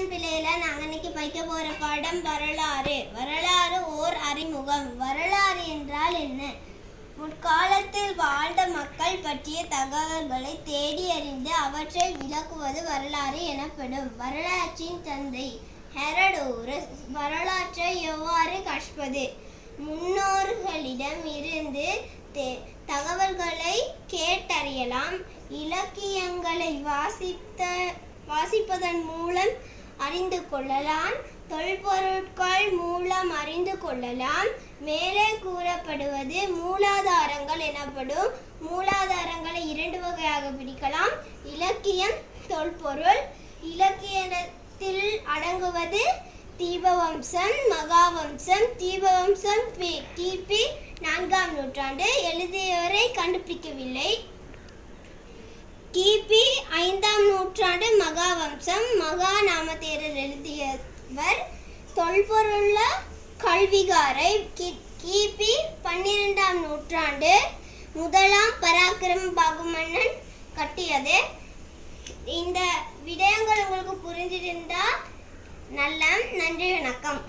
முருகன் பிள்ளையில நாங்க இன்னைக்கு படிக்க போற பாடம் வரலாறு. வரலாறு ஓர் அறிமுகம். வரலாறு என்றால் என்ன? முற்காலத்தில் வாழ்ந்த மக்கள் பற்றிய தகவல்களை தேடி அறிந்து அவற்றை விளக்குவது வரலாறு எனப்படும். வரலாற்றின் தந்தை ஹெரோடோட்டஸ். வரலாற்றை எவ்வாறு கற்பது? முன்னோர்களிடம் இருந்து தகவல்களை கேட்டறியலாம். இலக்கியங்களை வாசிப்பதன் மூலம் அறிந்து கொள்ளலாம். தொல்பொருட்கள் மூலம் அறிந்து கொள்ளலாம். மேலே கூறப்படுவது மூலாதாரங்கள் எனப்படும். மூலாதாரங்களை இரண்டு வகையாக பிரிக்கலாம்: இலக்கியம், தொல்பொருள். இலக்கியத்தில் அடங்குவது தீபவம்சம், மகாவம்சம். தீபவம்சம் கிபி 4ஆம் நூற்றாண்டு, எழுதியவரை கண்டுபிடிக்கவில்லை. கிபி 5ஆம் நூற்றாண்டு மகாவம்சம், மகாநாமதேரர் எழுதியவர். தொல்பொருள் கல்விகாரை கிபி 12ஆம் நூற்றாண்டு, முதலாம் பராக்கிரம பாகு மன்னன் கட்டியது. இந்த விடயங்கள் உங்களுக்கு புரிஞ்சிருந்தா நல்ல. நன்றி, வணக்கம்.